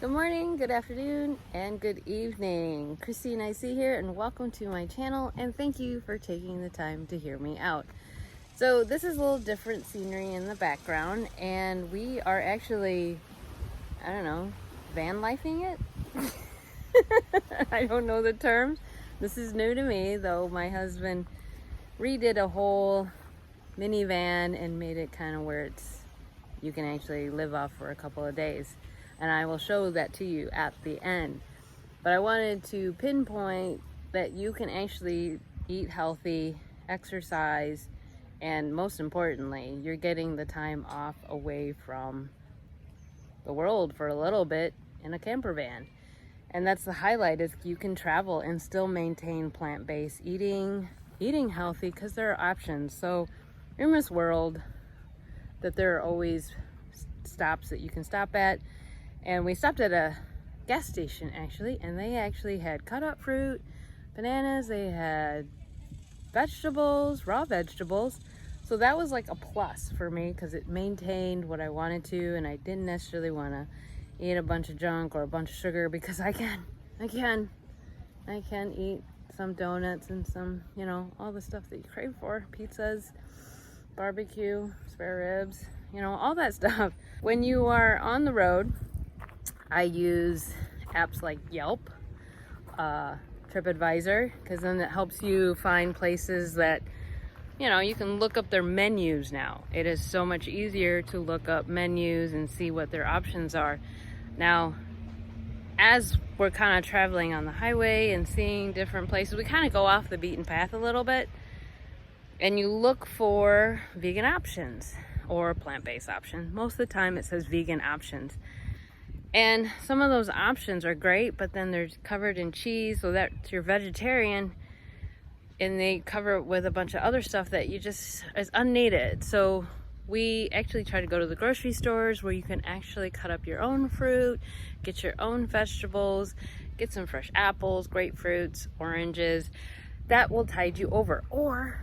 Good morning, good afternoon, and good evening. Christine IC here, and welcome to my channel, and thank you for taking the time to hear me out. So this is a little different scenery in the background, and we are actually, I don't know, van lifing it? I don't know the terms. This is new to me, though my husband redid a whole minivan and made it kind of where you can actually live off for a couple of days. And I will show that to you at the end. But I wanted to pinpoint that you can actually eat healthy, exercise, and most importantly, you're getting the time off away from the world for a little bit in a camper van. And that's the highlight, is you can travel and still maintain plant-based eating healthy, because there are options. So in this world, that there are always stops that you can stop at. And we stopped at a gas station actually, and they actually had cut up fruit, bananas, they had vegetables, raw vegetables. So that was like a plus for me, because it maintained what I wanted to, and I didn't necessarily want to eat a bunch of junk or a bunch of sugar, because I can eat some donuts and some, all the stuff that you crave for, pizzas, barbecue, spare ribs, all that stuff. When you are on the road, I use apps like Yelp, TripAdvisor, because then it helps you find places that, you can look up their menus now. It is so much easier to look up menus and see what their options are. Now, as we're kind of traveling on the highway and seeing different places, we kind of go off the beaten path a little bit, and you look for vegan options or plant-based options. Most of the time it says vegan options. And some of those options are great, but then they're covered in cheese, so that you're vegetarian, and they cover it with a bunch of other stuff that is unneeded. So we actually try to go to the grocery stores where you can actually cut up your own fruit, get your own vegetables, get some fresh apples, grapefruits, oranges. That will tide you over. Or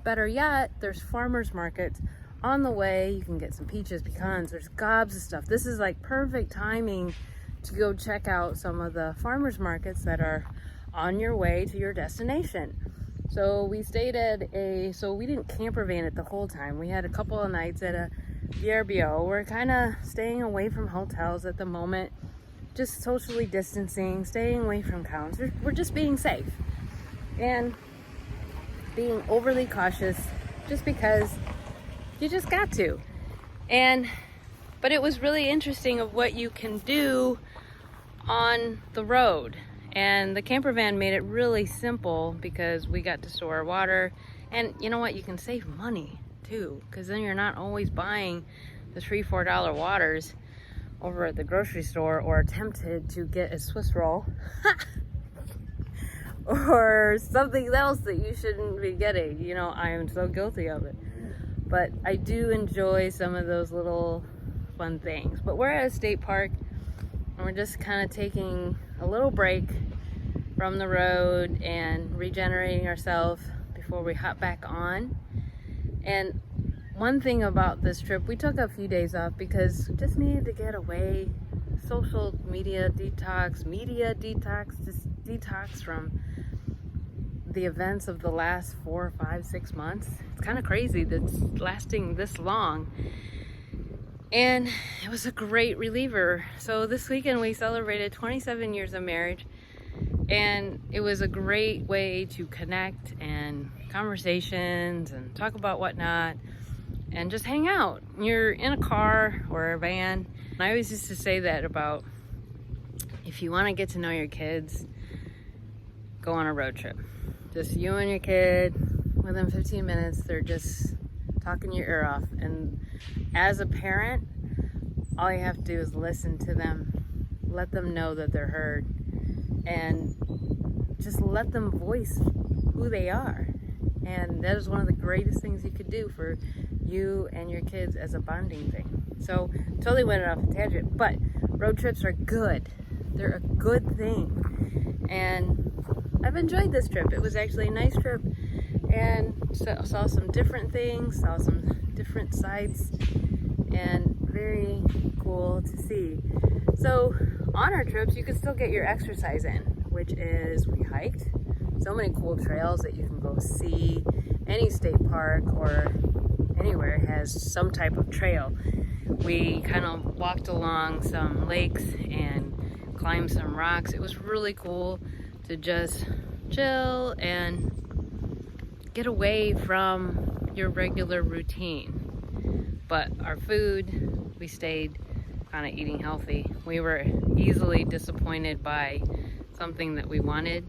better yet, there's farmers markets on the way. You can get some peaches, pecans, there's gobs of stuff. This is like perfect timing to go check out some of the farmers markets that are on your way to your destination. So we stayed at we didn't camper van it the whole time. We had a couple of nights at a VRBO. We're kind of staying away from hotels at the moment, just socially distancing, staying away from towns. We're just being safe and being overly cautious, just because you just got to. But it was really interesting of what you can do on the road. And the camper van made it really simple, because we got to store our water. And you know what? You can save money too, because then you're not always buying the $3-4 waters over at the grocery store, or tempted to get a Swiss roll or something else that you shouldn't be getting. I am so guilty of it. But I do enjoy some of those little fun things. But we're at a state park, and we're just kind of taking a little break from the road and regenerating ourselves before we hop back on. And one thing about this trip, we took a few days off because we just needed to get away. Social media detox, just detox from the events of the last 4, 5, 6 months. It's kind of crazy that it's lasting this long. And it was a great reliever. So this weekend we celebrated 27 years of marriage, and it was a great way to connect and conversations and talk about whatnot and just hang out. You're in a car or a van. I always used to say that about, if you want to get to know your kids, go on a road trip. Just you and your kid, within 15 minutes, they're just talking your ear off. And as a parent, all you have to do is listen to them, let them know that they're heard, and just let them voice who they are. And that is one of the greatest things you could do for you and your kids as a bonding thing. So totally went off a tangent, but road trips are good. They're a good thing. And I've enjoyed this trip. It was actually a nice trip, and saw some different things, saw some different sights, and very cool to see. So on our trips, you can still get your exercise in, which is we hiked so many cool trails that you can go see. Any state park or anywhere has some type of trail. We kind of walked along some lakes and climbed some rocks. It was really cool to just chill and get away from your regular routine. But our food, we stayed kind of eating healthy. We were easily disappointed by something that we wanted,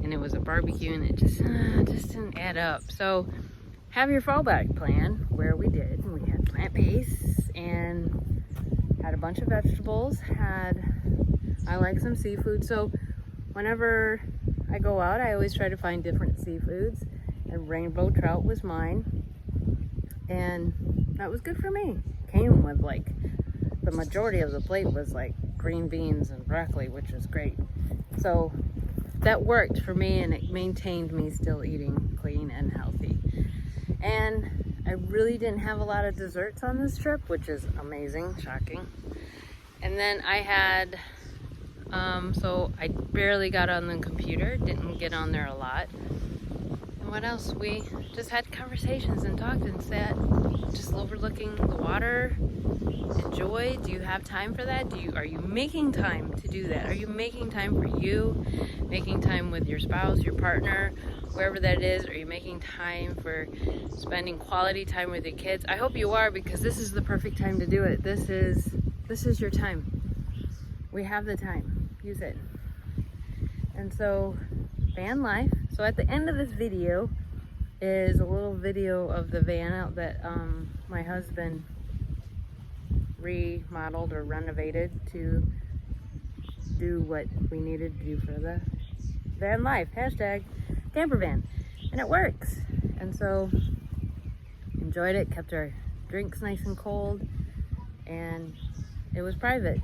and it was a barbecue, and it just didn't add up. So have your fallback plan, where we did. We had plant-based and had a bunch of vegetables. I like some seafood, so whenever I go out, I always try to find different seafoods, and rainbow trout was mine, and that was good for me. Came with like, the majority of the plate was like green beans and broccoli, which was great. So that worked for me, and it maintained me still eating clean and healthy. And I really didn't have a lot of desserts on this trip, which is amazing, shocking. And then I had, so I barely got on the computer, didn't get on there a lot. And what else? We just had conversations and talked and sat, just overlooking the water. Enjoy. Do you have time for that? Are you making time to do that? Are you making time for you? Making time with your spouse, your partner, wherever that is? Are you making time for spending quality time with your kids? I hope you are, because this is the perfect time to do it. This is your time. We have the time. Use it. And so, van life. So at the end of this video is a little video of the van out that my husband remodeled or renovated to do what we needed to do for the van life, hashtag camper van, and it works. And so enjoyed it, kept our drinks nice and cold, and it was private.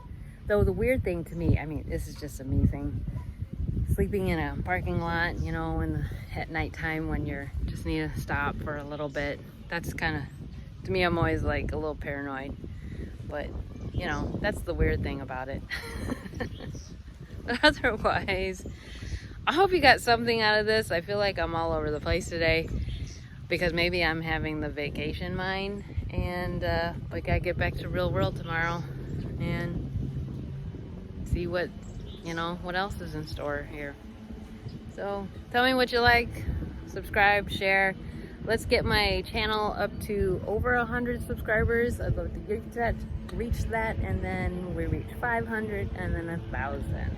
Though the weird thing to me, I mean, this is just a me thing, sleeping in a parking lot, you know, at nighttime when you're just need to stop for a little bit, that's kind of, to me, I'm always like a little paranoid. But, you know, that's the weird thing about it. But otherwise, I hope you got something out of this. I feel like I'm all over the place today, because maybe I'm having the vacation mind, and I gotta get back to real world tomorrow and see what, you know, what else is in store here. So tell me what you like, subscribe, share. Let's get my channel up to over 100 subscribers. I'd love to reach that, and then we reach 500, and then 1,000.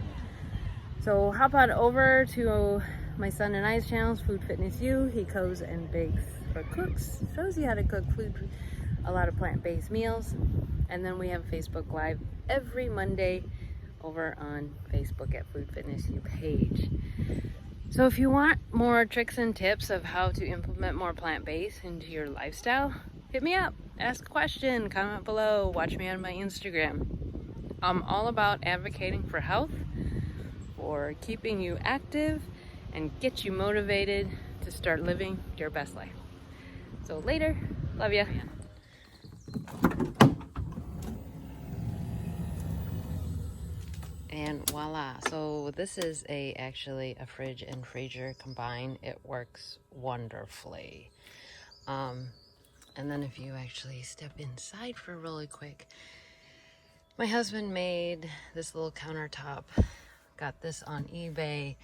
So hop on over to my son and I's channels, Food Fitness U. He goes and bakes or cooks, shows you how to cook food, a lot of plant-based meals. And then we have Facebook Live every Monday over on Facebook at Food Fitness U page. So if you want more tricks and tips of how to implement more plant-based into your lifestyle, hit me up, ask a question, comment below, watch me on my Instagram. I'm all about advocating for health, for keeping you active, and get you motivated to start living your best life. So later, love ya. And voila, so this is actually a fridge and freezer combined. It works wonderfully. And then if you actually step inside for really quick, my husband made this little countertop. Got this on eBay,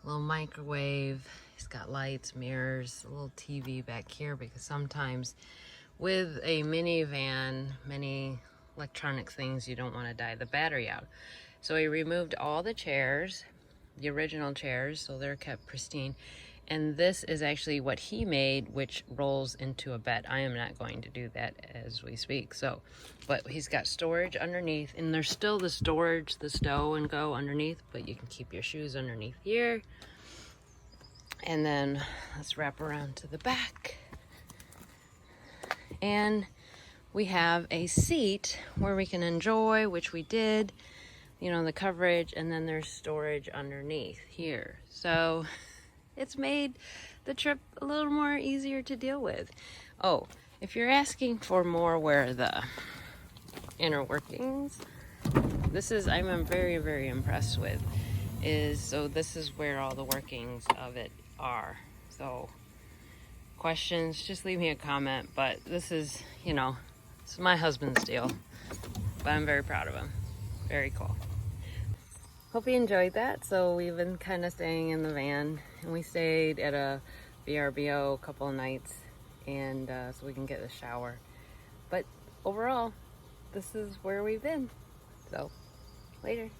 a little microwave. He's got lights, mirrors, a little TV back here, because sometimes with a minivan, many electronic things, you don't want to die the battery out. So he removed all the chairs, the original chairs, so they're kept pristine. And this is actually what he made, which rolls into a bed. I am not going to do that as we speak. So, but he's got storage underneath, and there's still the storage, the stow and go underneath, but you can keep your shoes underneath here. And then let's wrap around to the back. And we have a seat where we can enjoy, which we did, you know, the coverage, and then there's storage underneath here. So it's made the trip a little more easier to deal with. Oh, if you're asking for more where the inner workings, I'm very, very impressed with so this is where all the workings of it are. So questions, just leave me a comment. But this is, it's my husband's deal, but I'm very proud of him. Very cool. Hope you enjoyed that. So we've been kind of staying in the van, and we stayed at a VRBO a couple of nights, and so we can get a shower. But overall, this is where we've been. So later.